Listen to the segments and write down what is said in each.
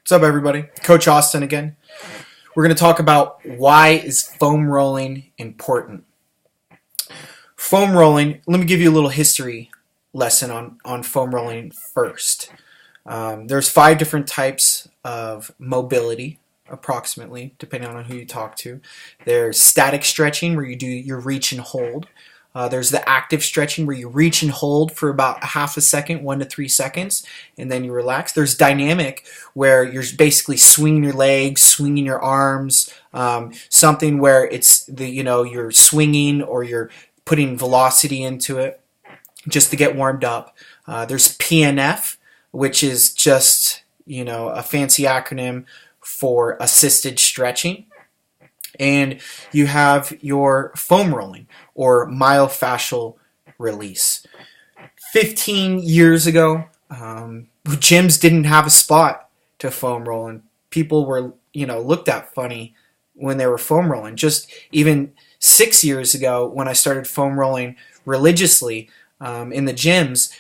What's up, everybody? Coach Austin again. We're going to talk about why is foam rolling important. Foam rolling, let me give you a little history lesson on foam rolling first. There's 5 different types of mobility, approximately, depending on who you talk to. There's static stretching, where you do your reach and hold. There's the active stretching, where you reach and hold for about half a second, 1 to 3 seconds, and then you relax. There's dynamic, where you're basically swinging your legs, swinging your arms, something where it's you're swinging or you're putting velocity into it just to get warmed up. There's PNF, which is just a fancy acronym for assisted stretching. And you have your foam rolling or myofascial release. 15 years ago, gyms didn't have a spot to foam roll, and people were, looked at funny when they were foam rolling. Just even 6 years ago, when I started foam rolling religiously in the gyms,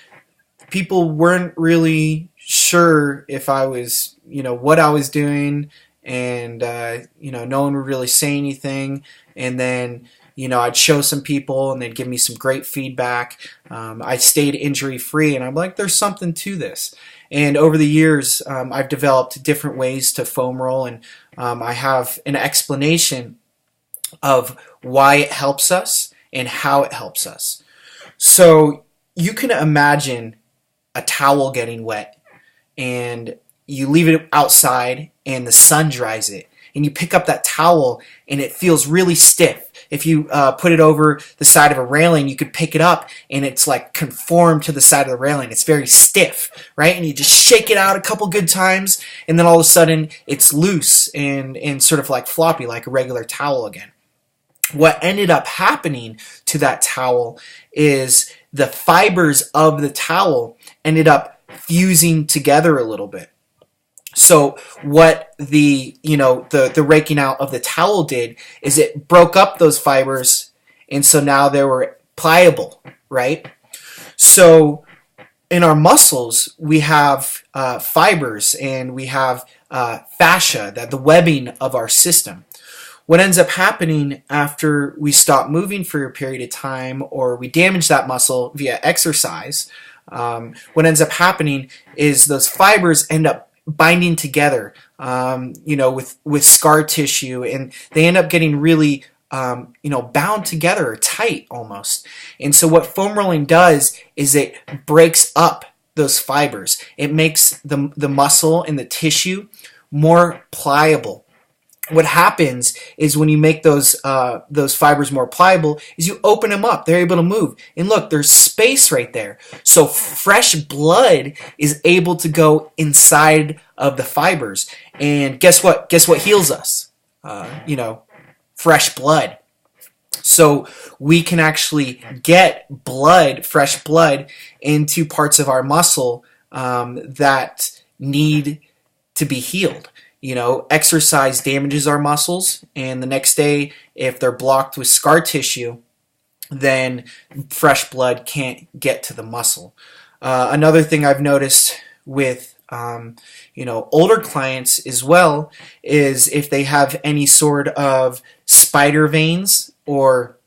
people weren't really sure if I was, what I was doing. And, no one would really say anything. And then, I'd show some people and they'd give me some great feedback. I stayed injury free, and I'm like, there's something to this. And over the years, I've developed different ways to foam roll, and I have an explanation of why it helps us and how it helps us. So you can imagine a towel getting wet, and you leave it outside and the sun dries it, and you pick up that towel and it feels really stiff. If you put it over the side of a railing, you could pick it up and it's like conformed to the side of the railing. It's very stiff, right? And you just shake it out a couple good times, and then all of a sudden it's loose and sort of like floppy, like a regular towel again. What ended up happening to that towel is the fibers of the towel ended up fusing together a little bit. So what the raking out of the towel did is it broke up those fibers, and so now they were pliable, right? So in our muscles, we have fibers, and we have fascia, the webbing of our system. What ends up happening after we stop moving for a period of time, or we damage that muscle via exercise, what ends up happening is those fibers end up binding together, with scar tissue, and they end up getting really, bound together or tight almost. And so what foam rolling does is it breaks up those fibers. It makes the muscle and the tissue more pliable. What happens is when you make those fibers more pliable is you open them up. They're able to move. And look, there's space right there. So fresh blood is able to go inside of the fibers. And guess what? Guess what heals us? Fresh blood. So we can actually get fresh blood into parts of our muscle that need to be healed. Exercise damages our muscles, and the next day, if they're blocked with scar tissue, then fresh blood can't get to the muscle. Another thing I've noticed with older clients as well is if they have any sort of spider veins or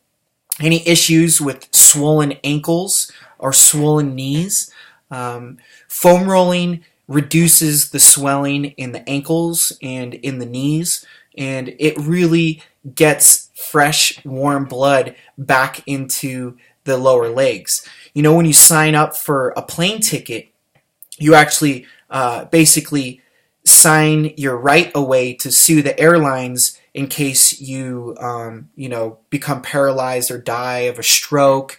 any issues with swollen ankles or swollen knees, foam rolling reduces the swelling in the ankles and in the knees, and it really gets fresh, warm blood back into the lower legs. When you sign up for a plane ticket, you actually basically sign your right away to sue the airlines in case you become paralyzed or die of a stroke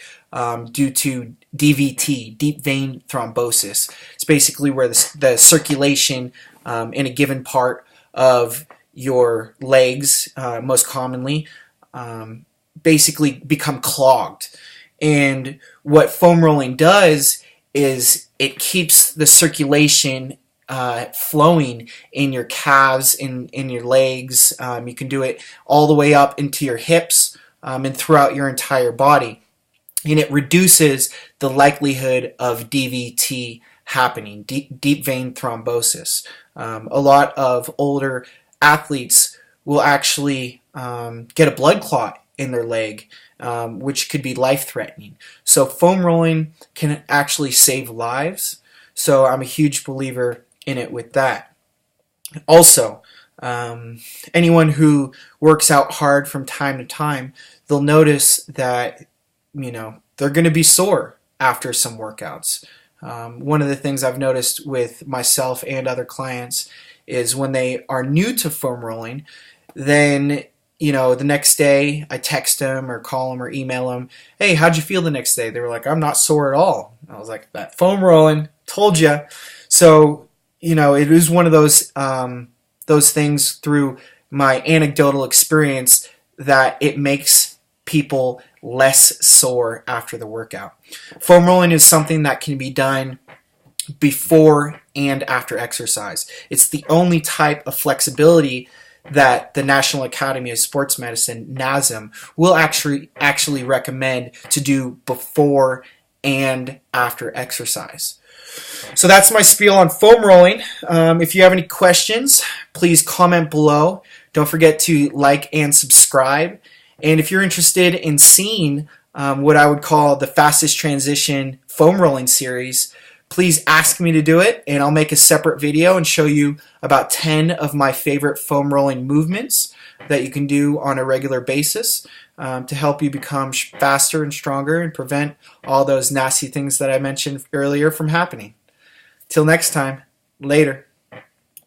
due to DVT, deep vein thrombosis. It's basically where the circulation in a given part of your legs, most commonly, basically become clogged. And what foam rolling does is it keeps the circulation flowing in your calves, in your legs. You can do it all the way up into your hips and throughout your entire body. And it reduces the likelihood of DVT happening, deep vein thrombosis. A lot of older athletes will actually get a blood clot in their leg, which could be life-threatening. So foam rolling can actually save lives. So I'm a huge believer in it with that. Also, anyone who works out hard from time to time, they'll notice that, they're going to be sore after some workouts. One of the things I've noticed with myself and other clients is when they are new to foam rolling, then the next day I text them or call them or email them, hey, how'd you feel the next day? They were like, I'm not sore at all. I was like, that foam rolling, told you. So, it is one of those things through my anecdotal experience that it makes people less sore after the workout. Foam rolling is something that can be done before and after exercise. It's the only type of flexibility that the National Academy of Sports Medicine, NASM, will actually recommend to do before and after exercise. So that's my spiel on foam rolling. If you have any questions, please comment below. Don't forget to like and subscribe. And if you're interested in seeing what I would call the fastest transition foam rolling series, please ask me to do it, and I'll make a separate video and show you about 10 of my favorite foam rolling movements that you can do on a regular basis to help you become faster and stronger and prevent all those nasty things that I mentioned earlier from happening. Till next time, later.